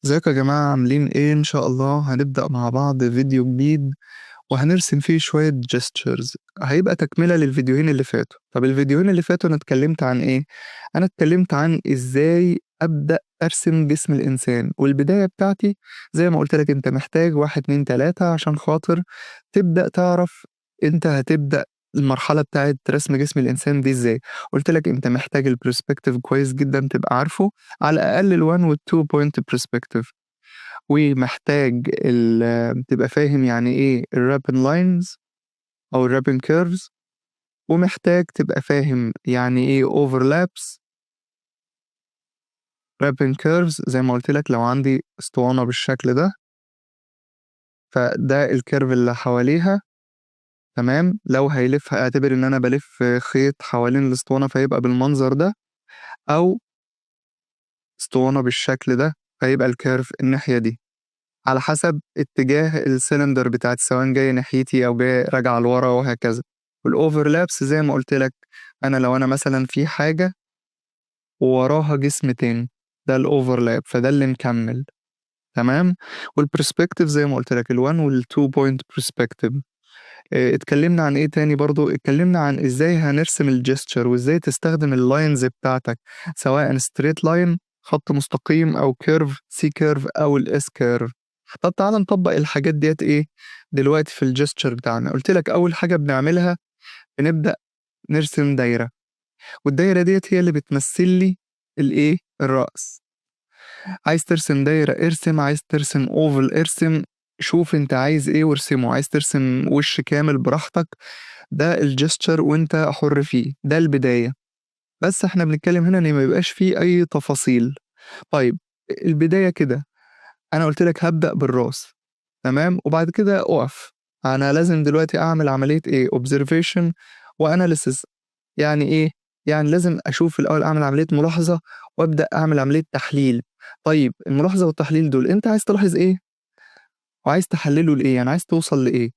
ازيكم يا جماعة عاملين ايه؟ ان شاء الله هنبدأ مع بعض فيديو جديد وهنرسم فيه شوية جيستشرز. هيبقى تكملة للفيديوهين اللي فاتوا. طب الفيديوهين اللي فاتوا انا اتكلمت عن ايه؟ انا اتكلمت عن ازاي ابدأ ارسم جسم الانسان، والبداية بتاعتي زي ما قلت لك انت محتاج 1 2 3 عشان خاطر تبدأ تعرف انت هتبدأ المرحلة بتاعت رسم جسم الإنسان دي ازاي. قلت لك انت محتاج البرسبكتيف كويس جدا تبقى عارفه، على الأقل ال1 وال2 بوينت برسبكتيف، ومحتاج تبقى فاهم يعني إيه الرابن لاينز أو الرابن كيرفز، ومحتاج تبقى فاهم يعني إيه overlaps رابن كيرفز. زي ما قلت لك لو عندي اسطوانة بالشكل ده فده الكيرف اللي حواليها، تمام. لو هيلف اعتبر ان انا بلف خيط حوالين الاسطوانة فيبقى بالمنظر ده، او اسطوانة بالشكل ده فيبقى الكيرف الناحية دي، على حسب اتجاه السلندر بتاعت سواء جاية ناحيتي أو جاية راجعة لورا وهكذا. والأوفرلابس زي ما قلت لك، أنا لو أنا مثلا في حاجة ووراها جسم تاني ده الأوفرلاب، فده اللي مكمل، تمام. والبرسبكتيف زي ما قلت لك ال1 وال2 بوينت برسبكتيف. اتكلمنا عن ايه تاني؟ برضو اتكلمنا عن ازاي هنرسم الجستشر وازاي تستخدم اللاينز بتاعتك، سواء ستريت لاين خط مستقيم او كيرف سي كيرف او الاس كيرف. طب تعالى نطبق الحاجات ديت ايه دلوقتي في الجستشر بتاعنا. قلت لك اول حاجة بنعملها بنبدأ نرسم دايرة، والدايرة ديت هي اللي بتمثل لي الايه الرأس. عايز ترسم دايرة ارسم، عايز ترسم اوفل ارسم، شوف انت عايز ايه وارسمه. عايز ترسم وش كامل براحتك، ده الجستشر وانت حر فيه، ده البداية. بس احنا بنتكلم هنا ان ما يبقاش فيه اي تفاصيل. طيب البداية كده انا قلت لك هبدأ بالراس، تمام، وبعد كده اقف. انا لازم دلوقتي اعمل عملية ايه؟ observation واناليسيس. يعني ايه؟ يعني لازم اشوف الاول، اعمل عملية ملاحظة وابدأ اعمل عملية تحليل. طيب الملاحظة والتحليل دول انت عايز تلاحظ ايه وعايز تحلله لايه؟ يعني عايز توصل لايه؟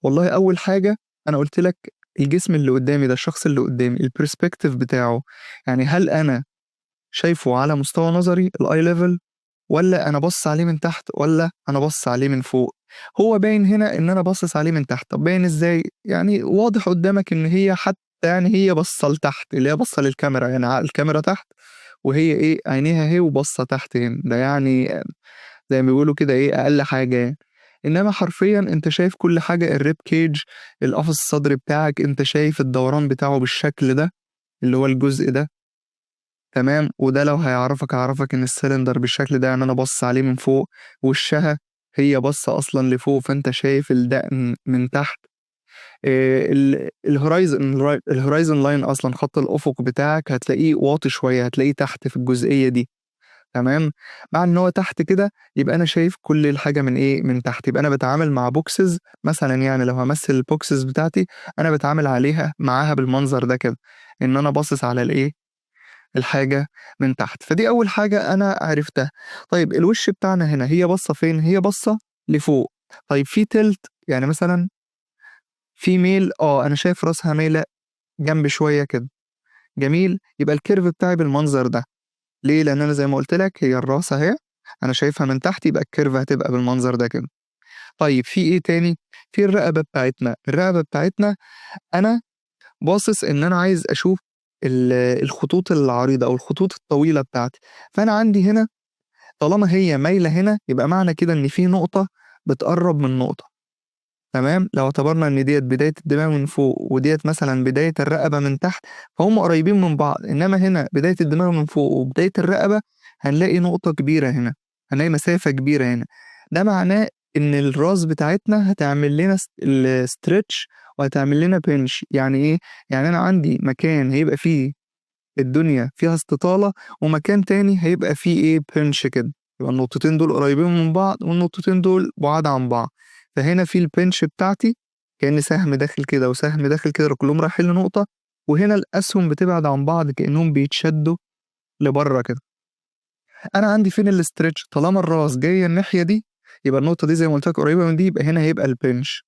والله اول حاجة انا قلت لك الجسم اللي قدامي ده، الشخص اللي قدامي البرسبكتيف بتاعه، يعني هل انا شايفه على مستوى نظري الاي ليفل، ولا انا بص عليه من تحت، ولا انا بص عليه من فوق؟ هو باين هنا ان انا باصص عليه من تحت. طب باين ازاي؟ يعني واضح قدامك ان هي حتى يعني هي باصه لتحت، اللي هي باصه للكاميرا، يعني الكاميرا تحت وهي ايه عينيها اهي وباصه تحت هنا، ده يعني زي ما بيقولوا كده ايه اقل حاجه يعني. انما حرفيا انت شايف كل حاجه، الريب كيج، القفص الصدري بتاعك، انت شايف الدوران بتاعه بالشكل ده اللي هو الجزء ده، تمام. وده لو هيعرفك ان السلندر بالشكل ده، يعني انا بص عليه من فوق، وشها هي بصة اصلا لفوق، فانت شايف الدقن من تحت. الهورايزن لاين اصلا خط الافق بتاعك هتلاقيه واطي شوية، هتلاقيه تحت في الجزئية دي، تمام. مع ان هو تحت كده يبقى انا شايف كل الحاجة من ايه؟ من تحت. يبقى انا بتعامل مع بوكسز مثلا، يعني لو همثل البوكسز بتاعتي انا بتعامل معاها بالمنظر ده كده، ان انا باصص على الايه الحاجة من تحت. فدي أول حاجة أنا عرفتها. طيب الوش بتاعنا هنا هي باصة فين؟ هي باصة لفوق. طيب في تلت، يعني مثلا في ميل، أنا شايف راسها ميلة جنب شوية كده، جميل. يبقى الكيرف بتاعي بالمنظر ده. ليه؟ لأن أنا زي ما قلت لك هي الراس أهي، أنا شايفها من تحت، يبقى الكيرف هتبقى بالمنظر ده كده. طيب في إيه تاني؟ في الرقبة بتاعتنا. الرقبة بتاعتنا أنا باصص إن أنا عايز أشوف الخطوط العريضة أو الخطوط الطويلة بتاعتي. فأنا عندي هنا طالما هي مايلة هنا يبقى معنى كده إن في نقطة بتقرب من نقطة، تمام. لو اعتبرنا إن ديت بداية الدماغ من فوق وديت مثلا بداية الرقبة من تحت، فهم قريبين من بعض. إنما هنا بداية الدماغ من فوق وبداية الرقبة هنلاقي نقطة كبيرة هنا، هنلاقي مسافة كبيرة هنا. ده معناه إن الراس بتاعتنا هتعمل لنا الستريتش وهتعمل لنا بنش. يعني إيه؟ يعني أنا عندي مكان هيبقى فيه الدنيا فيها استطالة، ومكان تاني هيبقى فيه ايه بنش كده. يبقى النقطتين دول قريبين من بعض والنقطتين دول بعاد عن بعض. فهنا في البنش بتاعتي كأن سهم داخل كده وسهم داخل كده كلهم رايحين لنقطة، وهنا الأسهم بتبعد عن بعض كأنهم بيتشدوا لبره كده. أنا عندي فين الاسترتش؟ طالما الراس جاية الناحية دي يبقى النقطة دي زي ما قلت لك قريبة من دي، يبقى هنا هيبقى البنش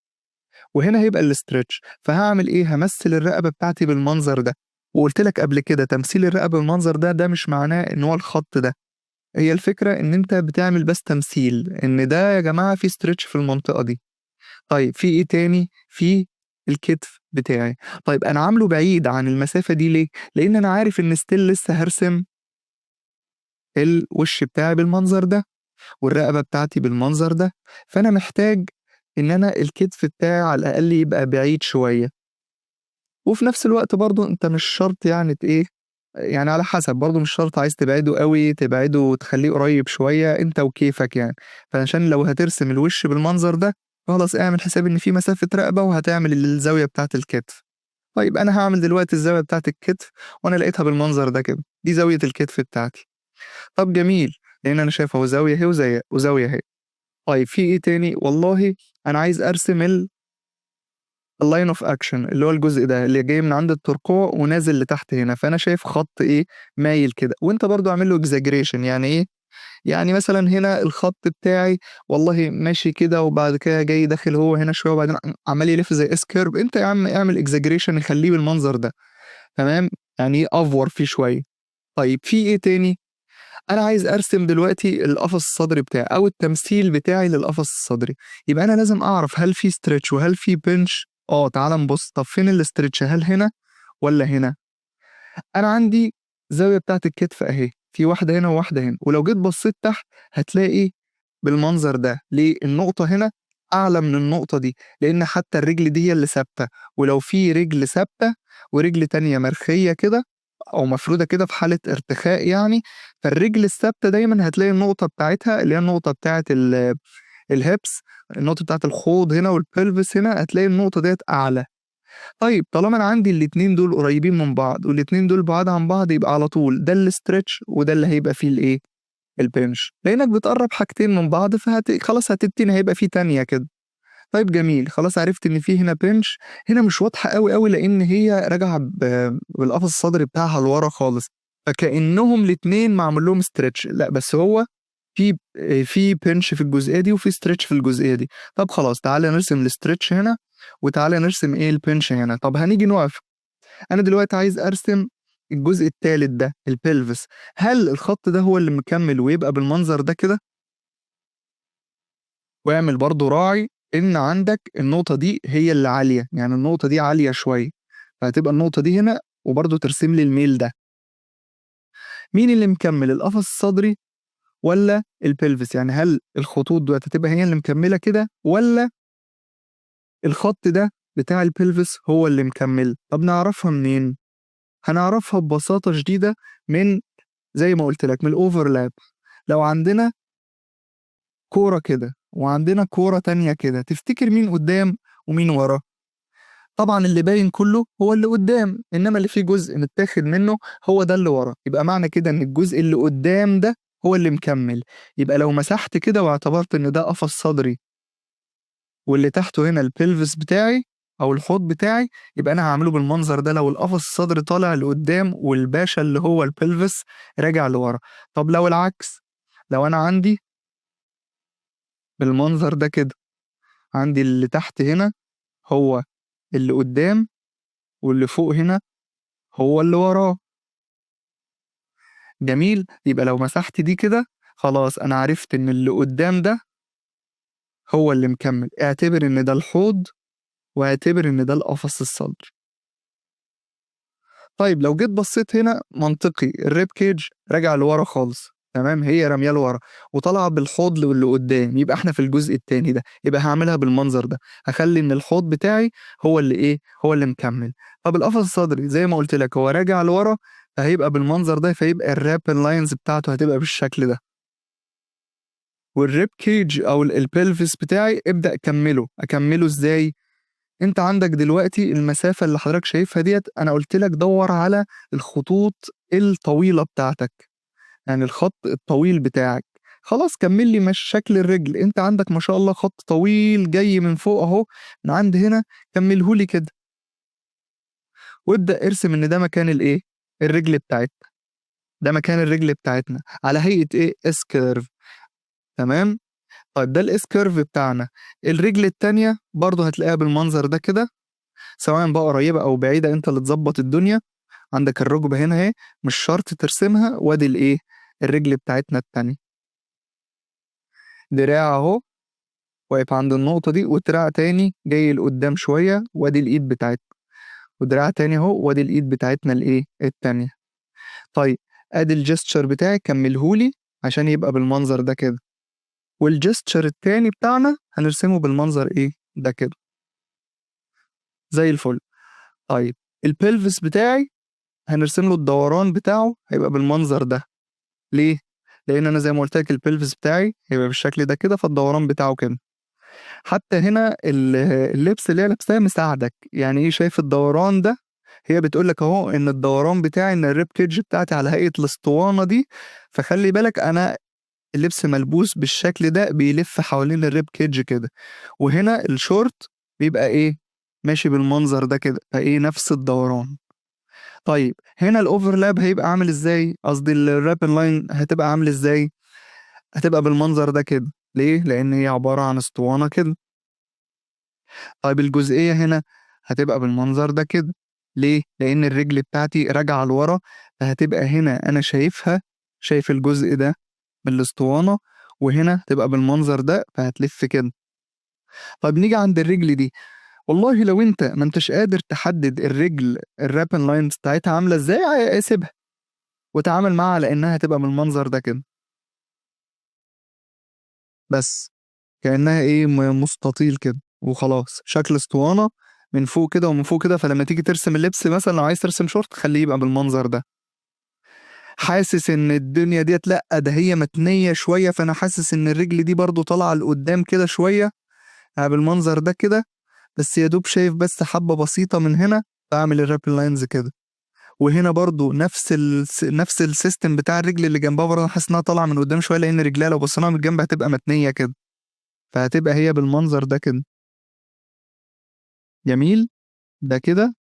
وهنا هيبقى الاسترتش. فهعمل ايه؟ همثل الرقبة بتاعتي بالمنظر ده. وقلت لك قبل كده تمثيل الرقبة بالمنظر ده، ده مش معناه ان هو الخط ده، هي الفكرة إن أنت بتعمل بس تمثيل إن ده يا جماعة في stretch في المنطقة دي. طيب في إيه تاني؟ في الكتف بتاعي. طيب أنا عامله بعيد عن المسافة دي ليه؟ لإن أنا عارف إن still لسه هارسم الوش بتاعي بالمنظر ده، والرقبة بتاعتي بالمنظر ده، فأنا محتاج إن أنا الكتف بتاعي على الأقل يبقى بعيد شوية. وفي نفس الوقت برضه أنت مش شرط يعني إيه، يعني على حسب برضه مش شرط عايز تبعده أوي، تبعده وتخلّيه قريب شوية، أنت وكيفك يعني. فعشان لو هترسم الوش بالمنظر ده، خلاص اعمل حساب إن في مسافة رقبة وهتعمل الزاوية بتاعة الكتف. طيب أنا هاعمل دلوقتي الزاوية بتاعة الكتف وأنا لقيتها بالمنظر ده كده، دي زاوية الكتف بتاعتي. طب جميل، لإن أنا شايف أهو زاوية أهي وزاوية أهي. طيب في إيه تاني؟ والله أنا عايز أرسم الline of action اللي هو الجزء ده، اللي جاي من عند الترقوة ونازل لتحت هنا، فأنا شايف خط إيه، مايل كده، وأنت برضه اعمل له exaggeration يعني إيه، يعني مثلًا هنا الخط بتاعي والله ماشي كده وبعد كده جاي داخل هو هنا شوية وبعدين عمّال يلف زي S curve، أنت يا عم اعمل exaggeration خلّيه بالمنظر ده، تمام، يعني إيه أفور فيه شوية. طيب في إيه تاني؟ أنا عايز أرسم دلوقتي القفص الصدري بتاعي أو التمثيل بتاعي للقفص الصدري، يبقى أنا لازم أعرف هل في stretch وهل في pinch. تعالَ نبُص، طب فين الstretch، هل هنا والّا هنا؟ أنا عندي الزاوية بتاعة الكتف أهي، في واحدة هنا وواحدة هنا، ولو جيت بصيت تحت هتلاقي بالمنظر ده، ليه؟ النقطة هنا أعلى من النقطة دي، لإن حتى الرجل دي هي اللي ثابتة، ولو في رجل ثابتة ورجل تانية مرخية كده أو مفرودة كده في حالة ارتخاء يعني، فالرجل الثابتة دايمًا هتلاقي النقطة بتاعتها اللي هي النقطة بتاعة الhips، النقطة بتاعة الحوض هنا والpelvis هنا، هتلاقي النقطة ديّة أعلى. طيب طالما أنا عندي الاتنين دول قريبين من بعض والاتنين دول بعاد عن بعض، يبقى على طول ده الstretch وده اللي هيبقى فيه الإيه، البنش، لإنّك بتقرّب حاجتين من بعض خلاص هتبتدي هيبقى في تانية كده. طيب جميل، خلاص عرفت إن في هنا بنش، هنا مش واضحة أوي لإن هي راجعة بالقفص الصدري بتاعها لورا خالص، فكإنّهم الاتنين معمول لهم stretch، لأ بس هو في pinch في الجزئية دي وفي stretch في الجزئية دي. طب خلاص تعالَ نرسم الstretch هنا وتعالَ نرسم إيه الpinch هنا. طب هنيجي نُقف، أنا دلوقتي عايز أرسم الجزء التالت ده الpelvis، هل الخط ده هو اللي مكمّل ويبقى بالمنظر ده كده؟ واعمل برضه راعي إن عندك النقطة دي هي اللي عالية، يعني النقطة دي عالية شوية، فهتبقى النقطة دي هنا وبرضه ترسم لي الميل ده. مين اللي مكمّل القفص الصدري والّا الpelvis؟ يعني هل الخطوط ديّة هتبقى هي اللي مكمّلة كده والّا الخط ده بتاع الpelvis هو اللي مكمّل؟ طب نعرفها منين؟ هنعرفها ببساطة شديدة من زي ما قُلت لك من الoverlap. لو عندنا كورة كده وعندنا كورة تانية كده، تفتكر مين قدّام ومين ورا؟ طبعًا اللي باين كُلّه هو اللي قدّام، إنّما اللي فيه جزء متاخد منّه هو ده اللي ورا، يبقى معنى كده إن الجزء اللي قدّام ده هو اللي مكمّل. يبقى لو مسحت كده واعتبرت إن ده قفص صدري واللي تحته هنا الpelvis بتاعي أو الحوض بتاعي، يبقى أنا هاعمله بالمنظر ده لو القفص الصدري طالع لقدّام والباشا اللي هو الpelvis راجع لورا. طب لو العكس، لو أنا عندي بالمنظر ده كده، عندي اللي تحت هنا هو اللي قدّام واللي فوق هنا هو اللي وراه، جميل، يبقى لو مسحت دي كده خلاص أنا عرفت إن اللي قدّام ده هو اللي مكمّل، اعتبر إن ده الحوض واعتبر إن ده القفص الصدري. طيب لو جيت بصّيت هنا منطقي الrib cage راجع لورا خالص، تمام، هي رامياه لورا وطالعة بالحوض اللي قدّام، يبقى إحنا في الجزء التاني ده، يبقى هاعملها بالمنظر ده، هاخلّي إن الحوض بتاعي هو اللي إيه، هو اللي مكمّل. طب القفص الصدري زي ما قُلت لك هو راجع لورا، فهيبقى بالمنظر ده، فيبقى الwrap lines بتاعته هتبقى بالشكل ده. والrib cage أو الpelvis بتاعي ابدأ كمّله، أكمّله إزاي؟ أنت عندك دلوقتي المسافة اللي حضرتك شايفها ديّة، أنا قُلت لك دَوّر على الخطوط الطويلة بتاعتك، يعني الخط الطويل بتاعك، خلاص كمّل لي شكل الرجل، أنت عندك ما شاء الله خط طويل جاي من فوق أهو، من عند هنا كمّله لي كده، وابدأ ارسم إن ده مكان الإيه، الرجل بتاعتنا، ده مكان الرجل بتاعتنا على هيئة إيه، S curve، تمام؟ طيب ده الS curve بتاعنا، الرجل التانية برضه هتلاقيها بالمنظر ده كده، سواء بقى قريّبة أو بعيدة أنت اللي تضبّط الدنيا. عندك الركبة هنا أهي، مش شرط ترسمها وادي الإيه، الرجل بتاعتنا التانية. دراع اهو واقف عند النقطة دي، ودراع تاني جاي لقدام شوية، وادي الإيد بتاعتنا، ودراع تاني اهو، وادي الإيد بتاعتنا الإيه التانية. طيب ادي الجستشر بتاعي كملهولي عشان يبقى بالمنظر ده كده، والجستشر التاني بتاعنا هنرسمه بالمنظر ايه ده كده زي الفل. طيب البلفس بتاعي هنرسم له الدوران بتاعه هيبقى بالمنظر ده. ليه؟ لأن أنا زي ما قلت لك البلفس بتاعي هيبقى بالشكل ده كده، فالدوران بتاعه كده. حتى هنا اللبس اللي هي لابساه مساعدك، يعني ايه شايف الدوران ده؟ هي بتقول لك اهو ان الدوران بتاعي ان الريب كيدج بتاعتي على هيئة الاسطوانة دي، فخلي بالك انا اللبس ملبوس بالشكل ده بيلف حوالين الريب كيدج كده، وهنا الشورت بيبقى ايه ماشي بالمنظر ده كده، فايه نفس الدوران. طيب هنا الاوفرلاب هيبقى عامل ازاي؟ قصدي الرابن لاين هتبقى عامل ازاي؟ هتبقى بالمنظر ده كده. ليه؟ لان هي عبارة عن اسطوانة كده. طيب الجزئية هنا هتبقى بالمنظر ده كده. ليه؟ لأن الرجل بتاعتي راجعة لورا، فهتبقى هنا أنا شايفها، شايف الجزء ده من الأسطوانة، وهنا تبقى بالمنظر ده فهتلف كده. طيب نيجي عند الرجل دي، والله لو أنت ما أنتش قادر تحدد الرجل الرابن لاينز بتاعتها عاملة إزاي، سيبها وتعامل معاها على إنها تبقى بالمنظر ده كده، بس كأنها إيه مستطيل كده وخلاص، شكل اسطوانة من فوق كده ومن فوق كده. فلما تيجي ترسم اللبس مثلا لو عايز ترسم شورت خليه يبقى بالمنظر ده. حاسس ان الدنيا ديت لأ ده هي متنية شوية، فانا حاسس ان الرجل دي برضو طالعة لقدام كده شوية بالمنظر ده كده، بس يا دوب شايف بس حبة بسيطة من هنا، بعمل الرابل لاينز كده. وهنا برضو نفس السيستم بتاع الرجل اللي جنبها، برضه حاسس انها طالعة من قدام شوية، لان رجلها لو بصينا من الجنب هتبقى متنية كده، فهتبقى هي بالمنظر ده كده. جميل. ده كده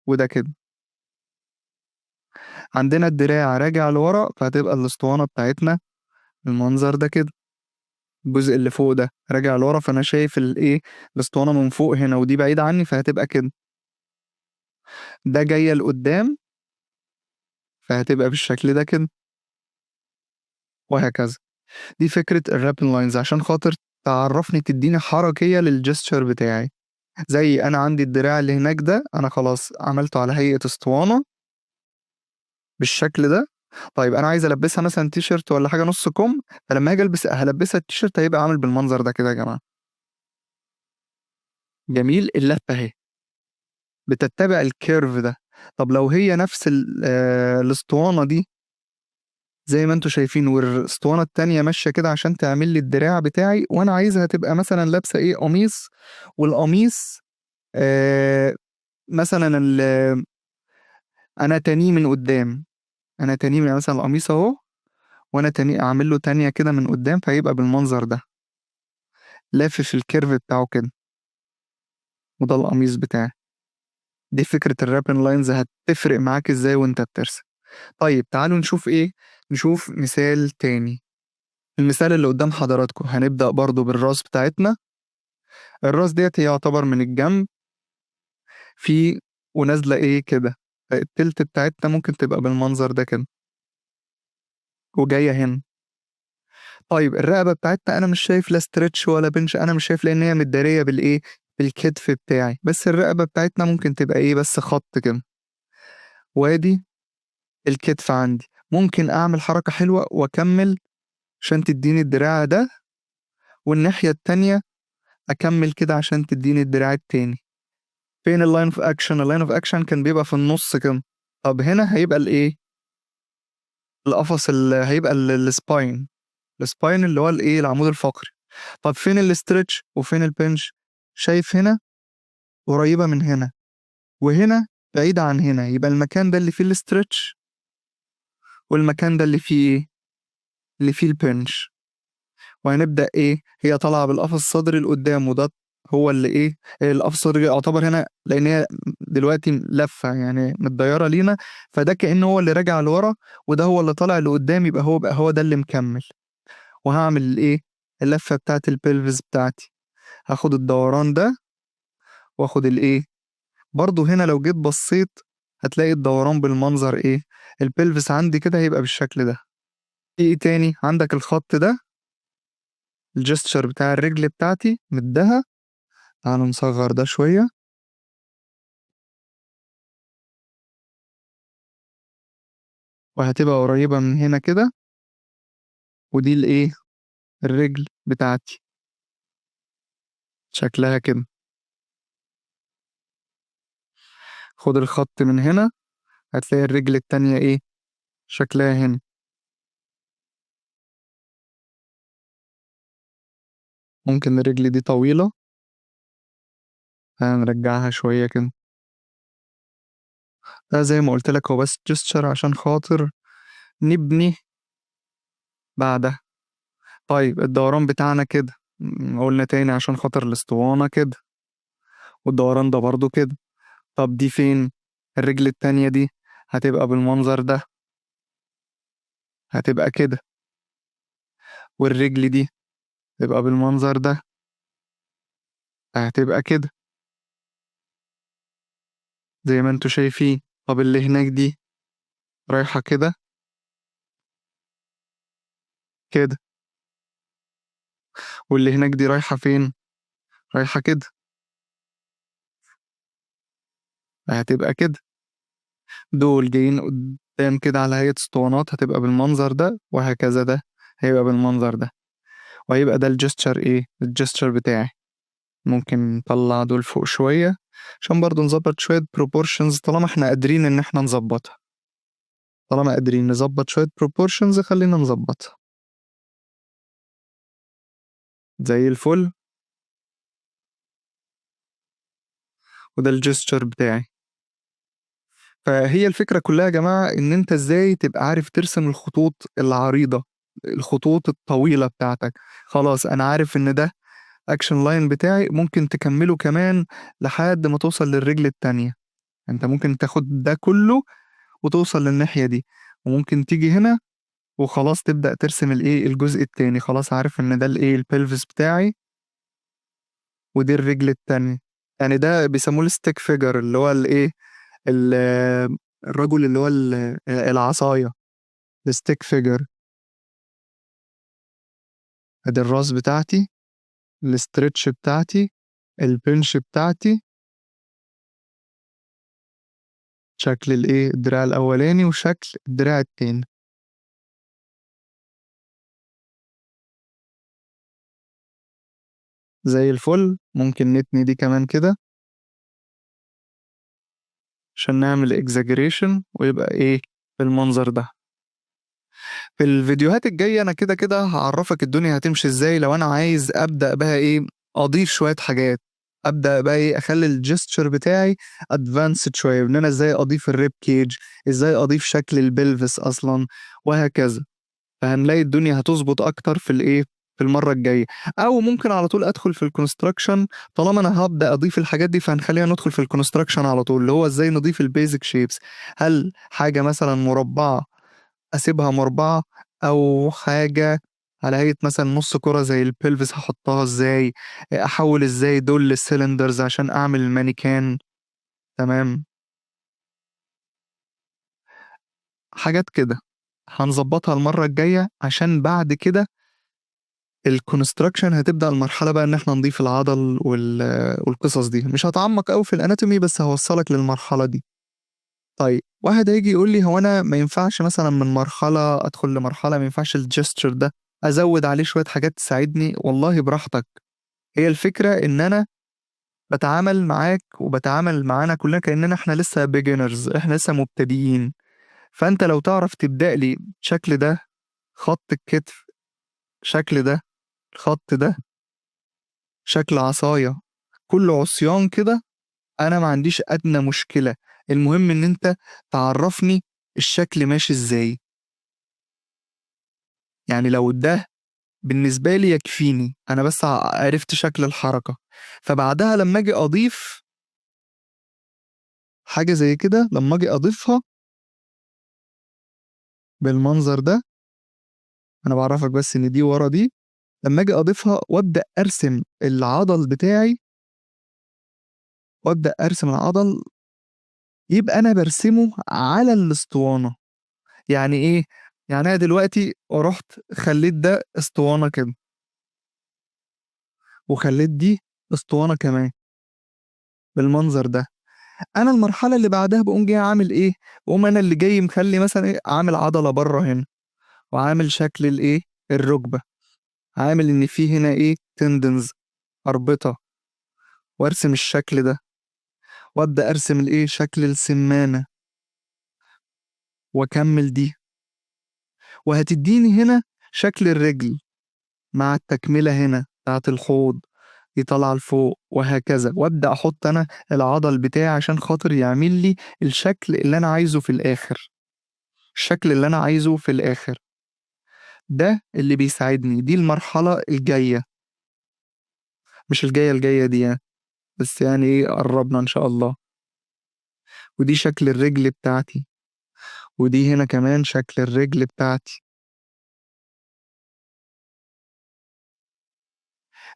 وده كده. عندنا الدراع راجع لورا، فهتبقى الاسطوانة بتاعتنا المنظر ده كده. الجزء اللي فوق ده راجع لورا، فأنا شايف الإيه الاسطوانة من فوق هنا، ودي بعيدة عني فهتبقى كده. ده جاية لقدام فهتبقى بالشكل ده كده، وهكذا. دي فكرة الرابن لاينز عشان خاطر تعرفني تديني حركية للجستشر بتاعي. زي أنا عندي الدراع اللي هناك ده أنا خلاص عملته على هيئة اسطوانة بالشكل ده. طيب انا عايز البسها مثلا تي شيرت ولا حاجه نص كم، فلما اجي هلبسها التيشيرت هيبقى عامل بالمنظر ده كده يا جماعه. جميل. اللفه اهي بتتبع الكيرف ده. طب لو هي نفس الاسطوانه دي زي ما انتوا شايفين، والاسطوانه التانية ماشيه كده عشان تعمل لي الدراع بتاعي، وانا عايزها تبقى مثلا لابسه ايه قميص، والقميص آه مثلا انا تانيه من قدام، انا تانيه من مثلا القميص اهو، وانا تاني اعمل له تانية كده من قدام فيبقى بالمنظر ده لافف الكيرف بتاعه كده، وده القميص بتاعي. دي فكرة الرابن لاينز هتفرق معاك ازاي وانت بترسم. طيب تعالوا نشوف ايه، نشوف مثال تاني. المثال اللي قدام حضراتكم هنبدأ برضو بالراس بتاعتنا. الراس ديت هي يعتبر من الجنب في ونازلة ايه كده، التلت بتاعتنا ممكن تبقى بالمنظر ده كده وجاية هنا. طيب الرقبة بتاعتنا انا مش شايف لا ستريتش ولا بنش، انا مش شايف لان هي متدارية بالايه بالكتف بتاعي، بس الرقبة بتاعتنا ممكن تبقى ايه بس خط كده. وادي الكتف عندي، ممكن اعمل حركة حلوة واكمل عشان تديني الدراع ده، والناحية التانية اكمل كده عشان تديني الدراع التاني. فين اللاين اوف اكشن؟ اللاين اوف اكشن كان بيبقى في النص كده. طب هنا هيبقى الايه القفص اللي هيبقى السباين، السباين اللي هو الايه العمود الفقري. طب فين الاسترتش وفين البنش؟ شايف هنا قريبة من هنا، وهنا بعيدة عن هنا، يبقى المكان ده اللي فيه الاسترتش، والمكان ده اللي فيه ايه اللي فيه البنش. وهنبدأ ايه هي طالعة بالقفص الصدري لقدام، وده هو اللي ايه القفص الصدري يعتبر هنا لان هي دلوقتي لفة يعني متضيرة لينا، فده كأنه هو اللي راجع لورا، وده هو اللي طالع لقدام، يبقى هو ده اللي مكمل. وهعمل الايه اللفة بتاعت البلفز بتاعتي، هاخد الدوران ده واخد الايه برضو هنا لو جيت بصيت هتلاقي الدوران بالمنظر ايه، البلفس عندي كده هيبقى بالشكل ده. في إيه تاني؟ عندك الخط ده الgesture بتاع الرجل بتاعتي مدّها، تعالَ نصغّر ده شوية. وهتبقى قريّبة من هنا كده، ودي الإيه، الرجل بتاعتي، شكلها كده. خُد الخط من هنا، هتلاقي الرجل التانية إيه، شكلها هنا. ممكن الرجل دي طويلة، فهنرجّعها شوية كده. ده زي ما قُلت لك هو بس gesture عشان خاطر نبني بعدها. طيب الدوران بتاعنا كده، قُلنا تاني عشان خاطر الأسطوانة كده، والدوران ده برضه كده. طب دي فين؟ الرجل التانية دي هتبقى بالمنظر ده، هتبقى كده، والرجل دي تبقى بالمنظر ده، هتبقى كده، زي ما أنتم شايفين. طب اللي هناك دي رايحة كده، كده، واللي هناك دي رايحة فين؟ رايحة كده، هتبقى كده. دول جايين قدّام كده على هيئة اسطوانات هتبقى بالمنظر ده، وهكذا ده هيبقى بالمنظر ده، وهيبقى ده الgesture إيه، الgesture بتاعي. ممكن نطلّع دول فوق شوية، عشان برضه نضبّط شوية proportions طالما إحنا قادرين إن إحنا نضبّطها. طالما قادرين نضبّط شوية proportions خلّينا نضبّطها. زي الفل. وده الgesture بتاعي. فهي الفكرة كلّها يا جماعة إن أنت إزاي تبقى عارف ترسم الخطوط العريضة، الخطوط الطويلة بتاعتك. خلاص أنا عارف إن ده action line بتاعي، ممكن تكمّله كمان لحد ما توصل للرجل التانية. أنت ممكن تاخد ده كلّه وتوصل للناحية دي، وممكن تيجي هنا وخلاص تبدأ ترسم الإيه، الجزء التاني. خلاص عارف إن ده الإيه، الpelvis بتاعي، ودي الرجل التانية. يعني ده بيسموه الstick figure اللي هو الإيه، ال الرجل اللي هو العصاية، الstick figure. أدي الراس بتاعتي، الstretch بتاعتي، البنش بتاعتي، شكل الإيه، الدراع الأولاني وشكل الدراع التاني. زي الفل. ممكن نتني دي كمان كده عشان نعمل exaggeration ويبقى إيه، بالمنظر ده. في الفيديوهات الجاية أنا كده هاعرّفك الدنيا هتمشي إزاي لو أنا عايز أبدأ بقى إيه، أضيف شوية حاجات. أبدأ بقى إيه، أخلّي الgesture بتاعي advanced شوية، إن أنا إزاي أضيف الrib cage، إزاي أضيف شكل الpelvis أصلًا، وهكذا. فهنلاقي الدنيا هتضبط أكتر في الإيه، في المرّة الجاية. أو ممكن على طول أدخل في الconstruction. طالما أنا هابدأ أضيف الحاجات دي فهنخلّينا ندخل في الconstruction على طول، اللي هو إزاي نضيف الbasic shapes. هل حاجة مثلًا مربعة أسيبها مربعة، أو حاجة على هيئة مثلًا نُص كرة زي الpelvis هاحطها إزاي، أحوّل إزاي دول لcylinders عشان أعمل الmannequin. تمام. حاجات كده هنضبّطها المرّة الجاية، عشان بعد كده الconstruction هتبدأ المرحلة بقى إن إحنا نضيف العضل والقصص دي. مش هاتعمّق أوي في الanatomy بس هاوصّلك للمرحلة دي. طيب واحد هييجي يقول لي: "هو أنا ما ينفعش مثلًا من مرحلة أدخل لمرحلة، ما ينفعش الgesture ده أزوّد عليه شوية حاجات تساعدني؟" والله براحتك. هي الفكرة إن أنا باتعامل معاك وباتعامل معانا كلّنا كإننا إحنا لسه beginners، إحنا لسه مبتدئين. فأنت لو تعرف تبدأ لي بالشكل ده، خط الكتف، شكل ده، الخط ده، شكل عصاية، كُلّه عصيان كده، أنا ما عنديش أدنى مشكلة. المهم إن أنت تعرّفني الشكل ماشي إزاي. يعني لو ده بالنسبة لي يكفيني، أنا بس عرفت شكل الحركة. فبعدها لمّا آجي أضيف حاجة زي كده، لمّا آجي أضيفها بالمنظر ده، أنا باعرّفك بس إن دي ورا دي، لمّا آجي أضيفها وأبدأ أرسم العضل بتاعي، وأبدأ أرسم العضل، يبقى أنا بارسمه على الأسطوانة. يعني إيه؟ يعني أنا دلوقتي رُحت خلّيت ده إسطوانة كده، وخلّيت دي إسطوانة كمان بالمنظر ده. أنا المرحلة اللي بعدها باقوم جاي عامل إيه، باقوم أنا اللي جاي مخلّي مثلًا إيه، عامل عضلة برّه هنا، وعامل شكل الإيه، الرُكبة، عامل إن في هنا إيه tendons أربطة، وأرسم الشكل ده، وأبدأ أرسم الإيه، شكل السمانة، وأكمّل دي، وهتدّيني هنا شكل الرِجل مع التكملة هنا بتاعة الحوض، دي طالعة لفوق وهكذا، وأبدأ أحُط أنا العضل بتاعي عشان خاطر يعمل لي الشكل اللي أنا عايزه في الآخر، الشكل اللي أنا عايزه في الآخر. ده اللي بيساعدني، دي المرحلة الجاية، مش الجاية دي يعني، بس يعني إيه قرّبنا إن شاء الله، ودي شكل الرِجل بتاعتي، ودي هنا كمان شكل الرِجل بتاعتي.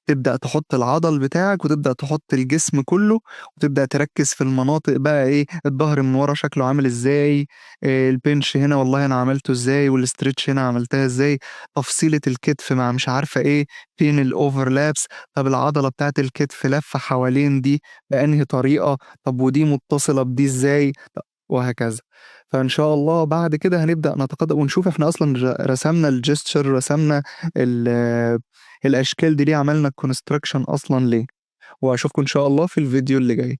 تبدأ تحُط العضل بتاعك وتبدأ تحُط الجسم كُلّه، وتبدأ تركّز في المناطق بقى إيه، الضهر من ورا شكله عامل إزاي، البنش هنا والله أنا عملته إزاي والstretch هنا عملتها إزاي، تفصيلة الكتف مع مش عارفة إيه، فين الoverlaps، طَب العضلة بتاعة الكتف لافة حوالين دي بأنهي طريقة، طَب ودي متصلة بدي إزاي، وهكذا. فإن شاء الله بعد كده هنبدأ نتقدم ونشوف إحنا أصلًا رسمنا الgesture رسمنا الأشكال دي ليه، عملنا الconstruction أصلًا ليه، وأشوفكم إن شاء الله في الفيديو اللي جاي.